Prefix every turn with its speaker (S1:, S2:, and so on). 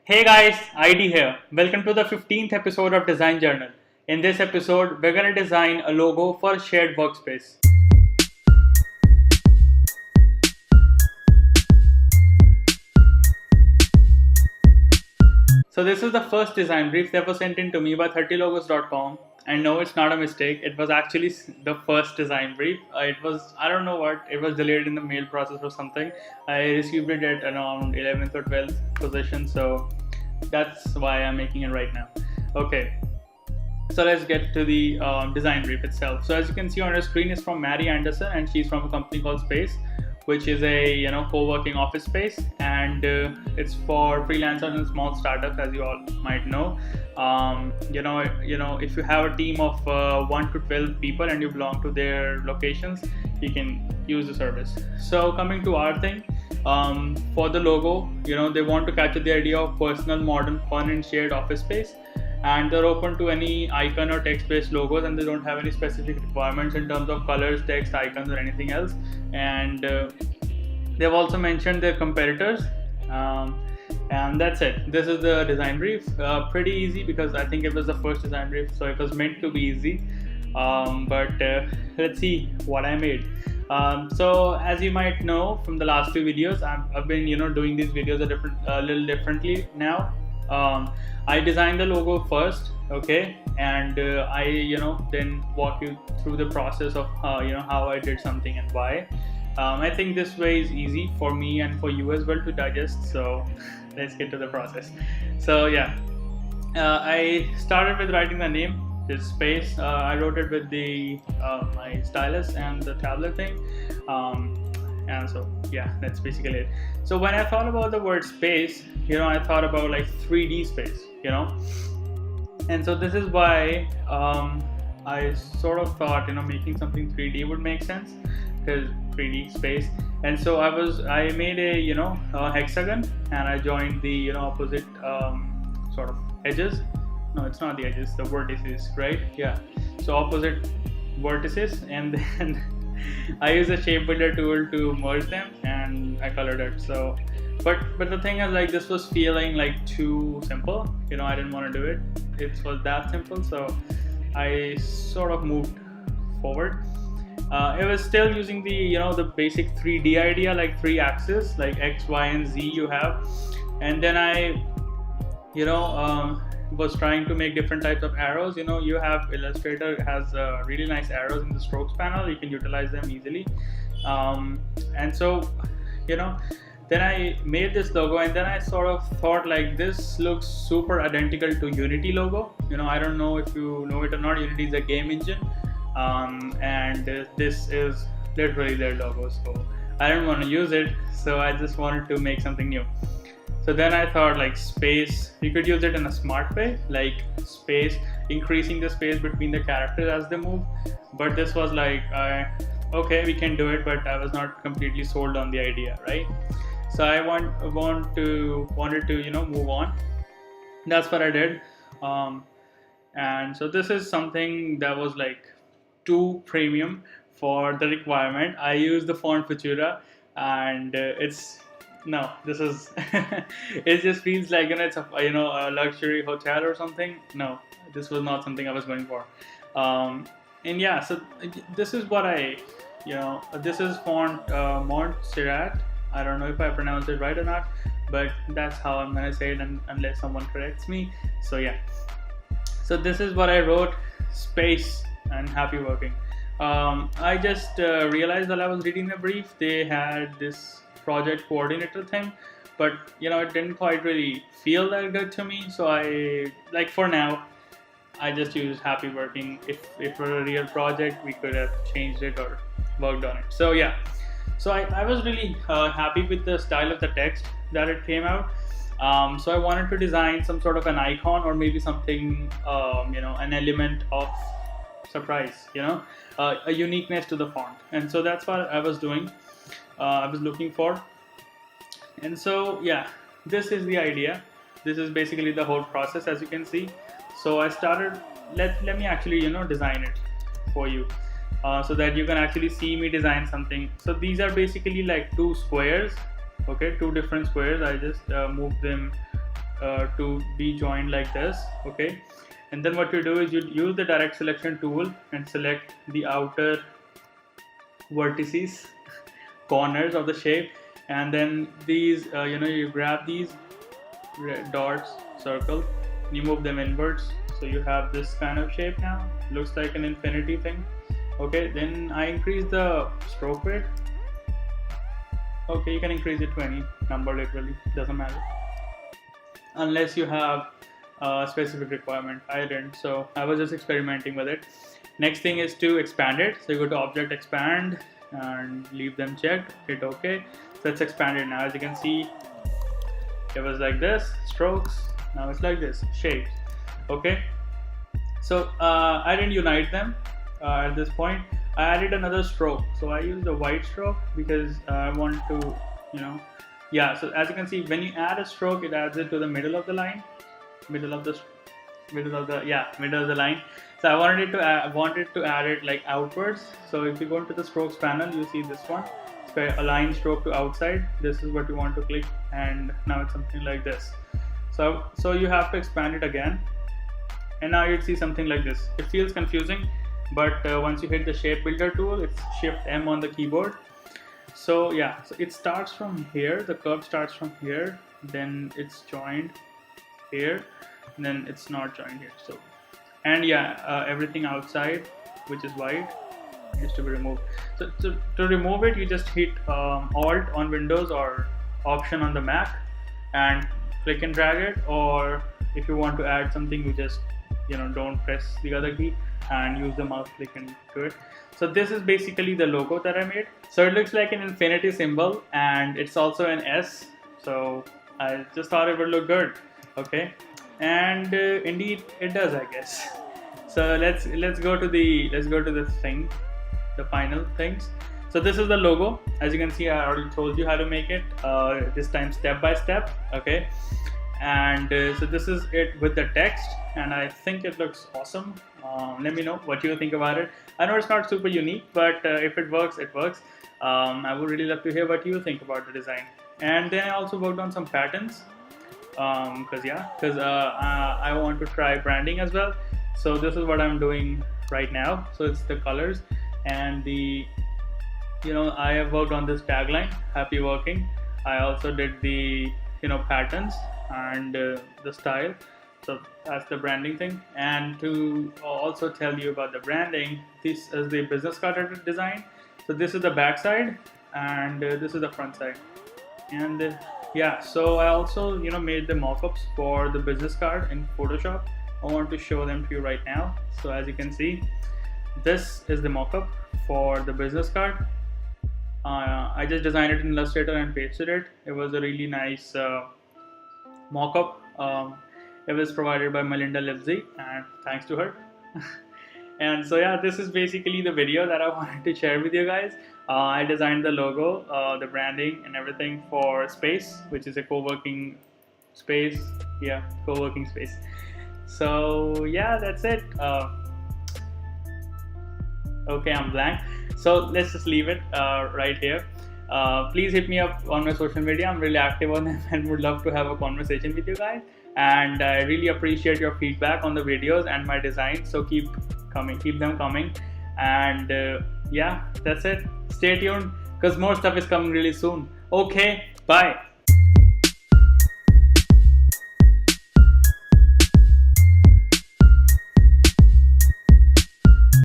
S1: Hey guys, ID here. Welcome to the 15th episode of Design Journal. In this episode, we're going to design a logo for shared workspace. So this is the first design brief that was sent in to me by 30logos.com. And no, it's not a mistake. It was actually the first design brief. It was, I don't know what, it was delayed in the mail process or something. I received it at around 11th or 12th position. So that's why I'm making it right now. Okay, so let's get to the design brief itself. So as you can see on your screen, is from Mary Anderson, and she's from a company called Space, which is a co-working office space, and it's for freelancers and small startups, as you all might know. If you have a team of 1 to 12 people and you belong to their locations, you can use the service. So coming to our thing, for the logo, they want to capture the idea of personal, modern, fun, and shared office space. And they're open to any icon or text-based logos, and they don't have any specific requirements in terms of colors, text, icons, or anything else. And they've also mentioned their competitors, and that's it. This is the design brief. Pretty easy, because I think it was the first design brief, so it was meant to be easy. But let's see what I made. So as you might know from the last two videos, I've been doing these videos a little differently now. I designed the logo first, okay, and I then walk you through the process of how I did something and why. I think this way is easy for me and for you as well to digest. So let's get to the process. So yeah, I started with writing the name, this Space. I wrote it with the my stylus and the tablet thing. And so yeah, that's basically it. So when I thought about the word space, I thought about like 3D space, and so this is why I sort of thought making something 3D would make sense, because 3D space. And so I made a hexagon, and I joined the opposite sort of edges. No, it's not the edges, the vertices, right? Yeah, so opposite vertices, and then I used the shape builder tool to merge them, and I colored it. So but the thing is, like, this was feeling like too simple. I didn't want to do it. It was that simple, so I sort of moved forward. It was still using the the basic 3D idea, like 3 axes, like X, Y, and Z you have. And then I was trying to make different types of arrows. You have Illustrator has really nice arrows in the strokes panel. You can utilize them easily. And so then I made this logo, and then I sort of thought, like, this looks super identical to Unity logo. I don't know if you know it or not. Unity is a game engine, and this is literally their logo. So I didn't want to use it, so I just wanted to make something new. So then I thought, like, space, you could use it in a smart way, like space, increasing the space between the characters as they move. But this was like, okay, we can do it, but I was not completely sold on the idea, right? So I wanted to move on. That's what I did. And so this is something that was like too premium for the requirement. I used the font Futura, and this is it just feels like it's a luxury hotel or something. No, this was not something I was going for. And yeah, so this is what this is font Montserrat. I don't know if I pronounced it right or not, but that's how I'm gonna say it, unless someone corrects me. So yeah, so this is what I wrote: space and happy working. I just realized while I was reading the brief, they had this project coordinator thing, but it didn't quite really feel that good to me. So for now, I just used happy working. If for a real project, we could have changed it or worked on it. So yeah, so I was really happy with the style of the text that it came out. So I wanted to design some sort of an icon, or maybe something an element of surprise, a uniqueness to the font. And so that's what I was doing. I was looking for. And so yeah, this is the idea. This is basically the whole process, as you can see. So I started, let me actually design it for you, so that you can actually see me design something. So these are basically like 2 squares, okay, 2 different squares. I just moved them to be joined like this. Okay, and then what you do is you use the direct selection tool and select the outer vertices corners of the shape, and then these you grab these dots, circle, you move them inwards, so you have this kind of shape now. Looks like an infinity thing. Okay, then I increase the stroke weight. Okay, you can increase it to any number, literally doesn't matter unless you have a specific requirement. I didn't, so I was just experimenting with it. Next thing is to expand it, so you go to object, expand, and leave them checked, hit OK. So it's expanded now. As you can see, it was like this, strokes, now it's like this, shapes. Okay, so I didn't unite them at this point. I added another stroke, so I used a white stroke because I want to, yeah, so as you can see, when you add a stroke, it adds it to the middle of the line, middle of the line. So I wanted to add it like outwards. So if you go into the strokes panel, you see this one, align stroke to outside. This is what you want to click, and now it's something like this. So you have to expand it again, and now you'd see something like this. It feels confusing, but once you hit the shape builder tool, it's Shift M on the keyboard. So yeah, so it starts from here, the curve starts from here, then it's joined here, and then it's not joined here. So, and yeah, everything outside, which is white, is to be removed. So to remove it, you just hit Alt on Windows or Option on the Mac and click and drag it. Or if you want to add something, you just don't press the other key and use the mouse click and do it. So this is basically the logo that I made. So it looks like an infinity symbol, and it's also an S. So I just thought it would look good. Okay, and indeed it does, I guess. So let's go to the thing, the final things. So this is the logo. As you can see, I already told you how to make it, this time step by step. Okay, and so this is it with the text, and I think it looks awesome. Let me know what you think about it. I know it's not super unique, but if it works, it works. I would really love to hear what you think about the design. And then I also worked on some patterns, because I want to try branding as well. So this is what I'm doing right now. So it's the colors and the, I have worked on this tagline, happy working. I also did the, patterns and the style. So that's the branding thing. And to also tell you about the branding, this is the business card design. So this is the back side, and this is the front side. And yeah, so I also made the mockups for the business card in Photoshop. I want to show them to you right now. So as you can see, this is the mockup for the business card. I just designed it in Illustrator and pasted it. It was a really nice mockup. It was provided by Melinda Livesey, and thanks to her. And so yeah, this is basically the video that I wanted to share with you guys. I designed the logo, the branding and everything for Space, which is a co-working space. Yeah, co-working space. So yeah, that's it. Okay, I'm blank. So let's just leave it right here. Please hit me up on my social media. I'm really active on them and would love to have a conversation with you guys. And I really appreciate your feedback on the videos and my designs. So keep them coming. And yeah, that's it. Stay tuned because more stuff is coming really soon. Okay, bye.